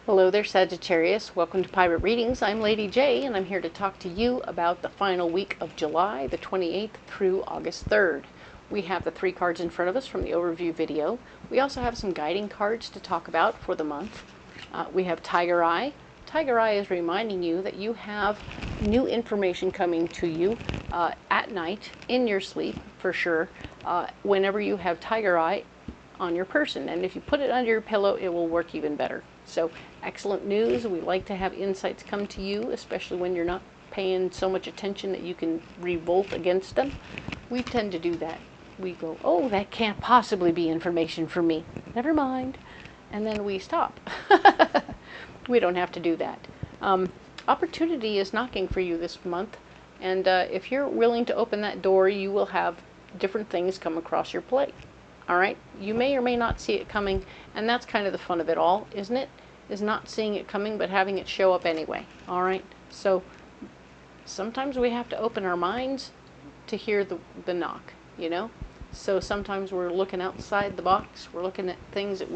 Hello there, Sagittarius. Welcome to Pirate Readings. I'm Lady J, and I'm here to talk to you about the final week of July, the 28th through August 3rd. We have the 3 cards in front of us from the overview video. We also have some guiding cards to talk about for the month. We have Tiger Eye. Tiger Eye is reminding you that you have new information coming to you at night, in your sleep, for sure, whenever you have Tiger Eye on your person. And if you put it under your pillow, it will work even better. So excellent news. We like to have insights come to you, especially when you're not paying so much attention that you can revolt against them. We tend to do that. We go, oh, that can't possibly be information for me. Never mind. And then we stop. We don't have to do that. Opportunity is knocking for you this month. And if you're willing to open that door, you will have different things come across your plate. All right? You may or may not see it coming, and that's kind of the fun of it all, isn't it? Is not seeing it coming, but having it show up anyway. All right? So sometimes we have to open our minds to hear the knock, you know? So sometimes we're looking outside the box. We're looking at things that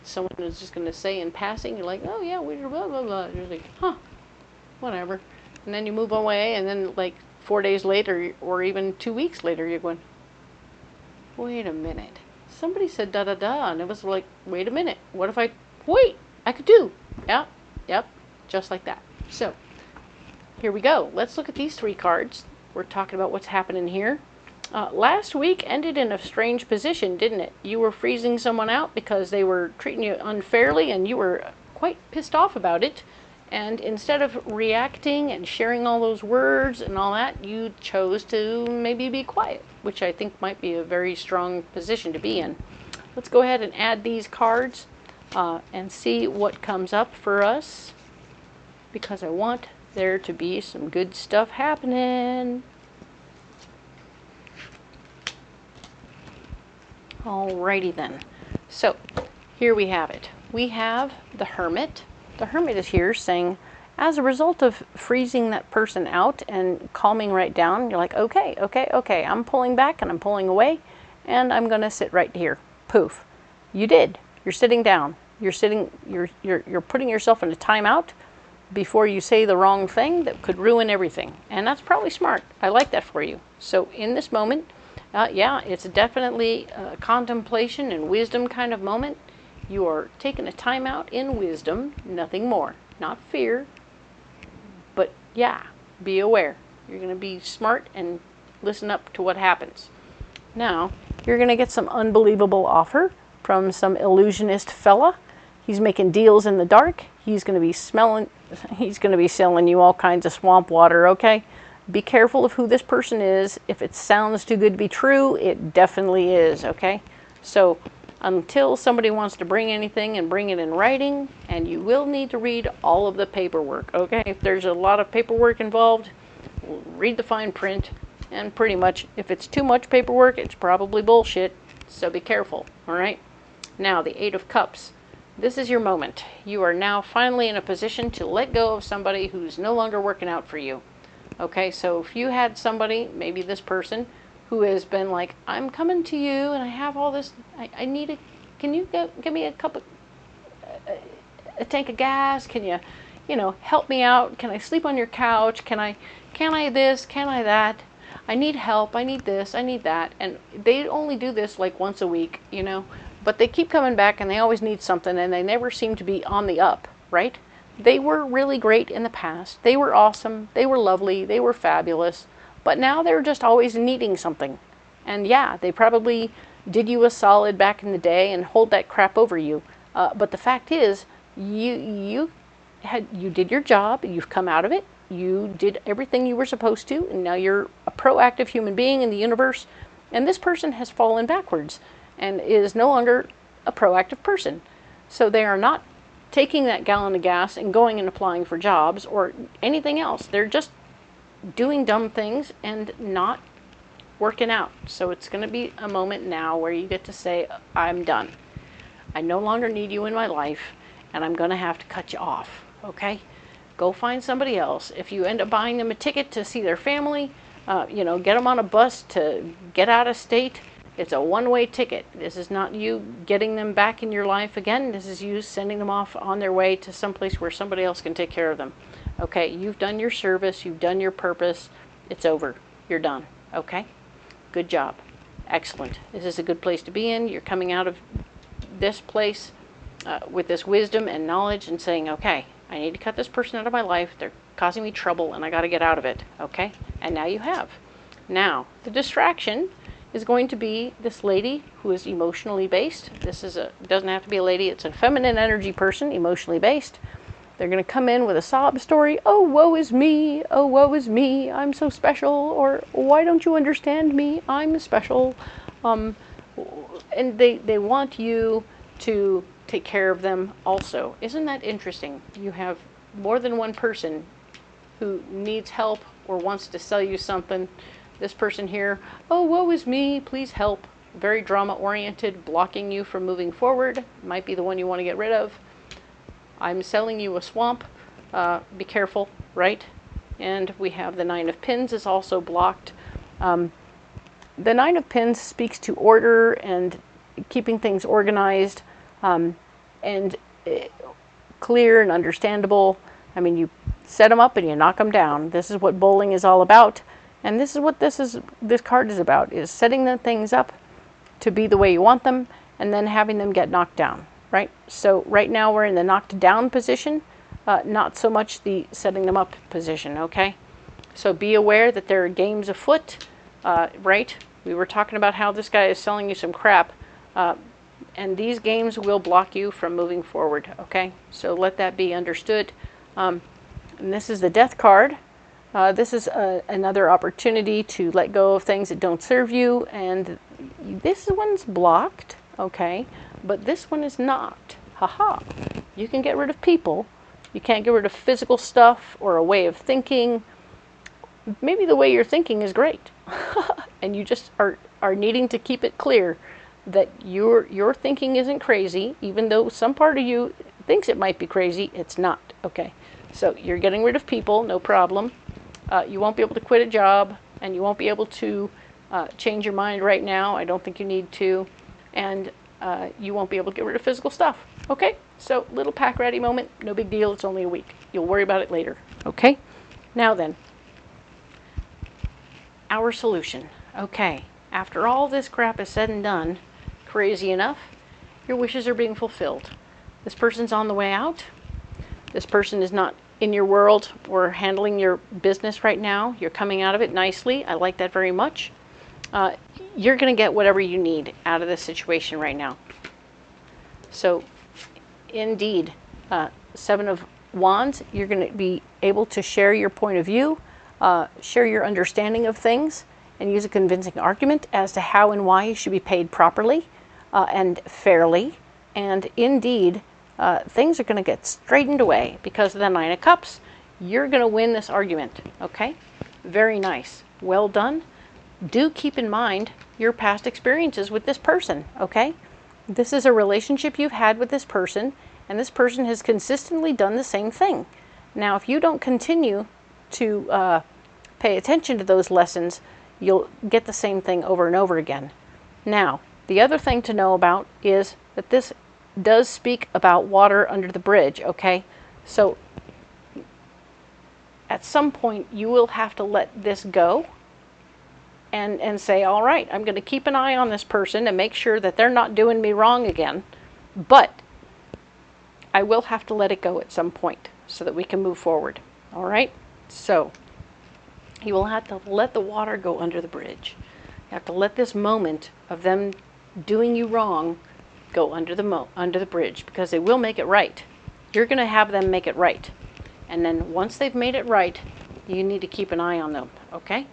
someone is just going to say in passing. You're like, oh, yeah, we blah, blah, blah. You're like, huh, whatever. And then you move away, and then like 4 days later, or even 2 weeks later, you're going, wait a minute. Somebody said da-da-da, and it was like, wait a minute. What if I could do. Yep, just like that. So, here we go. Let's look at these 3 cards. We're talking about what's happening here. Last week ended in a strange position, didn't it? You were freezing someone out because they were treating you unfairly, and you were quite pissed off about it. And instead of reacting and sharing all those words and all that, you chose to maybe be quiet, which I think might be a very strong position to be in. Let's go ahead and add these cards and see what comes up for us, because I want there to be some good stuff happening. Alrighty then. So here we have it. We have the Hermit. The Hermit is here saying, as a result of freezing that person out and calming right down, you're like, okay, I'm pulling back and I'm pulling away, and I'm going to sit right here. Poof. You did. You're sitting down. You're putting yourself in a timeout before you say the wrong thing that could ruin everything. And that's probably smart. I like that for you. So in this moment, yeah, it's definitely a contemplation and wisdom kind of moment. You are taking a time out in wisdom, nothing more. Not fear, but yeah, be aware. You're going to be smart and listen up to what happens. Now, you're going to get some unbelievable offer from some illusionist fella. He's making deals in the dark. He's going to be selling you all kinds of swamp water, okay? Be careful of who this person is. If it sounds too good to be true, it definitely is, okay? So until somebody wants to bring anything and bring it in writing, and you will need to read all of the paperwork, okay? If there's a lot of paperwork involved, read the fine print, and pretty much if it's too much paperwork, it's probably bullshit, so be careful, all right? Now, the 8 of Cups. This is your moment. You are now finally in a position to let go of somebody who's no longer working out for you. Okay, so if you had somebody, maybe this person, who has been like, I'm coming to you and I have all this, I need a, can you give me a tank of gas? Can you help me out? Can I sleep on your couch? Can I this? Can I that? I need help. I need this. I need that. And they only do this like once a week, but they keep coming back and they always need something, and they never seem to be on the up, right? They were really great in the past. They were awesome. They were lovely. They were fabulous. But now they're just always needing something. And yeah, they probably did you a solid back in the day and hold that crap over you. But the fact is, you did your job. You've come out of it. You did everything you were supposed to. And now you're a proactive human being in the universe. And this person has fallen backwards and is no longer a proactive person. So they are not taking that gallon of gas and going and applying for jobs or anything else. They're just doing dumb things and not working out. So it's going to be a moment now where you get to say, I'm done. I no longer need you in my life, and I'm going to have to cut you off, okay? Go find somebody else. If you end up buying them a ticket to see their family, get them on a bus to get out of state, It's a one-way ticket. This is not you getting them back in your life again. This is you sending them off on their way to someplace where somebody else can take care of them. Okay, you've done your service. You've done your purpose. It's over. You're done. Okay? Good job. Excellent. This is a good place to be in. You're coming out of this place with this wisdom and knowledge and saying, okay, I need to cut this person out of my life. They're causing me trouble and I got to get out of it. Okay? And now you have. Now, the distraction is going to be this lady who is emotionally based. Doesn't have to be a lady. It's a feminine energy person, emotionally based. They're going to come in with a sob story. Oh, woe is me. Oh, woe is me. I'm so special. Or why don't you understand me? I'm special. And they want you to take care of them also. Isn't that interesting? You have more than one person who needs help or wants to sell you something. This person here, oh, woe is me. Please help. Very drama oriented, blocking you from moving forward. Might be the one you want to get rid of. I'm selling you a swamp. Be careful, right? And we have the Nine of Pins is also blocked. The Nine of Pins speaks to order and keeping things organized and clear and understandable. I mean, you set them up and you knock them down. This is what bowling is all about. And this is what this card is about, is setting the things up to be the way you want them and then having them get knocked down. Right? So right now we're in the knocked down position, not so much the setting them up position, okay? So be aware that there are games afoot, right? We were talking about how this guy is selling you some crap, and these games will block you from moving forward, okay? So let that be understood. And this is the Death card. This is another opportunity to let go of things that don't serve you, and this one's blocked, okay? But this one is not. Haha. You can get rid of people. You can't get rid of physical stuff or a way of thinking. Maybe the way you're thinking is great. And you just are needing to keep it clear that your thinking isn't crazy, even though some part of you thinks it might be crazy, it's not. Okay. So you're getting rid of people, no problem. You won't be able to quit a job, and you won't be able to change your mind right now. I don't think you need to. And you won't be able to get rid of physical stuff. Okay? So, little pack ratty moment. No big deal. It's only a week. You'll worry about it later. Okay? Now then, our solution. Okay. After all this crap is said and done, crazy enough, your wishes are being fulfilled. This person's on the way out. This person is not in your world or handling your business right now. You're coming out of it nicely. I like that very much. You're going to get whatever you need out of this situation right now. So, indeed, Seven of Wands, you're going to be able to share your point of view, share your understanding of things, and use a convincing argument as to how and why you should be paid properly and fairly. And indeed, things are going to get straightened away because of the Nine of Cups. You're going to win this argument, okay? Very nice. Well done. Do keep in mind your past experiences with this person, okay? This is a relationship you've had with this person, and this person has consistently done the same thing. Now, if you don't continue to pay attention to those lessons, you'll get the same thing over and over again. Now, the other thing to know about is that this does speak about water under the bridge, okay? So, at some point, you will have to let this go and say, all right, I'm going to keep an eye on this person and make sure that they're not doing me wrong again. But I will have to let it go at some point so that we can move forward. All right? So you will have to let the water go under the bridge. You have to let this moment of them doing you wrong go under the bridge, because they will make it right. You're going to have them make it right. And then once they've made it right, you need to keep an eye on them, okay?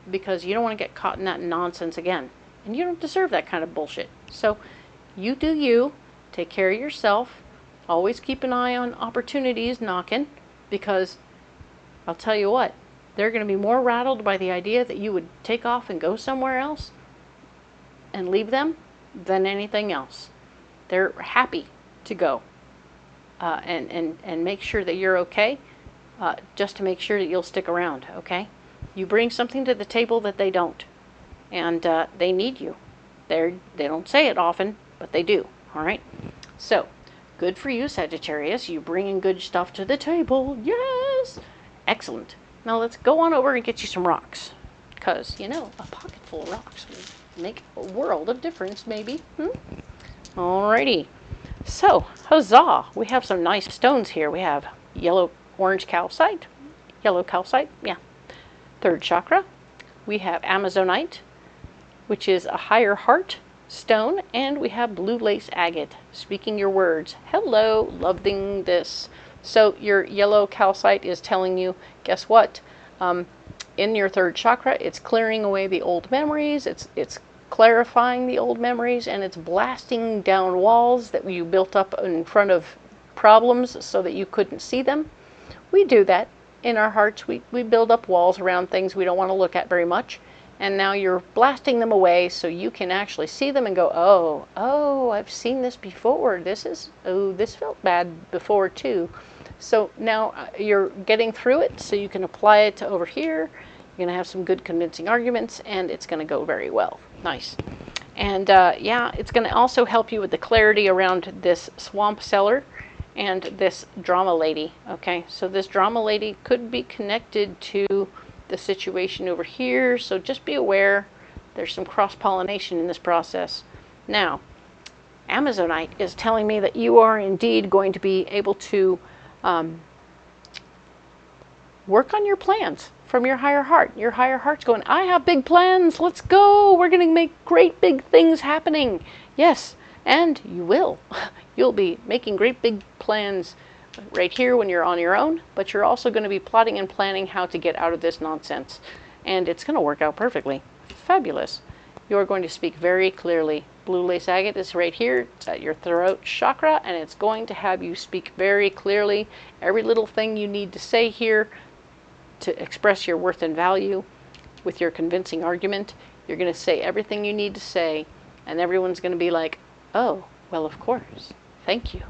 Because you don't want to get caught in that nonsense again. And you don't deserve that kind of bullshit. So you do you. Take care of yourself. Always keep an eye on opportunities knocking, because I'll tell you what, they're going to be more rattled by the idea that you would take off and go somewhere else and leave them than anything else. They're happy to go and make sure that you're okay, just to make sure that you'll stick around, okay? You bring something to the table that they don't, and they need you. They don't say it often, but they do. All right. So, good for you, Sagittarius. You bringing good stuff to the table. Yes. Excellent. Now let's go on over and get you some rocks. Because, you know, a pocket full of rocks will make a world of difference, maybe. Alrighty. So, huzzah. We have some nice stones here. We have orange calcite. Yellow calcite, yeah. Third chakra. We have Amazonite, which is a higher heart stone, and we have blue lace agate. Speaking your words. Hello, loving this. So your yellow calcite is telling you, guess what? In your third chakra, it's clearing away the old memories. It's clarifying the old memories, and it's blasting down walls that you built up in front of problems so that you couldn't see them. We do that in our hearts. We build up walls around things we don't want to look at very much. And now you're blasting them away so you can actually see them and go, oh, I've seen this before. This felt bad before too. So now you're getting through it so you can apply it to over here. You're going to have some good convincing arguments, and it's going to go very well. Nice. And yeah, it's going to also help you with the clarity around this swamp cellar and this drama lady. Okay, so this drama lady could be connected to the situation over here, so just be aware there's some cross-pollination in this process. Now, Amazonite is telling me that you are indeed going to be able to work on your plans from your higher heart. Your higher heart's going, I have big plans, let's go, we're going to make great big things happening. Yes, and you will. You'll be making great big plans right here when you're on your own, but you're also going to be plotting and planning how to get out of this nonsense. And it's going to work out perfectly. Fabulous. You're going to speak very clearly. Blue lace agate is right here. It's at your throat chakra, and it's going to have you speak very clearly. Every little thing you need to say here to express your worth and value with your convincing argument, you're going to say everything you need to say, and everyone's going to be like, oh, well, of course. Thank you.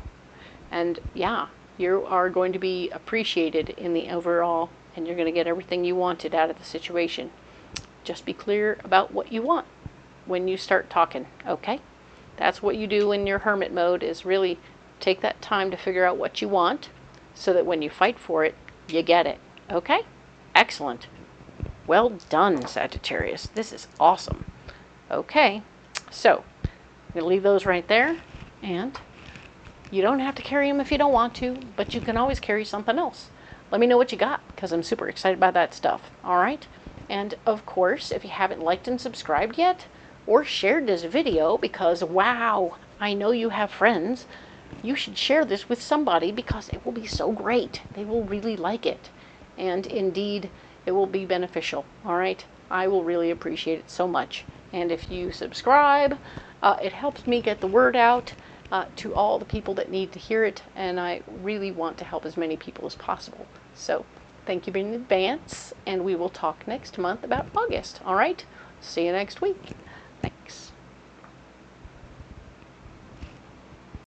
And yeah, you are going to be appreciated in the overall, and you're going to get everything you wanted out of the situation. Just be clear about what you want when you start talking, okay? That's what you do in your hermit mode, is really take that time to figure out what you want so that when you fight for it, you get it, okay? Excellent. Well done, Sagittarius. This is awesome. Okay, so I'm going to leave those right there, and you don't have to carry them if you don't want to, but you can always carry something else. Let me know what you got, because I'm super excited about that stuff. All right? And of course, if you haven't liked and subscribed yet, or shared this video, because wow, I know you have friends, you should share this with somebody because it will be so great. They will really like it. And indeed, it will be beneficial. All right? I will really appreciate it so much. And if you subscribe, it helps me get the word out to all the people that need to hear it, and I really want to help as many people as possible. So thank you in advance, and we will talk next month about August. All right? See you next week.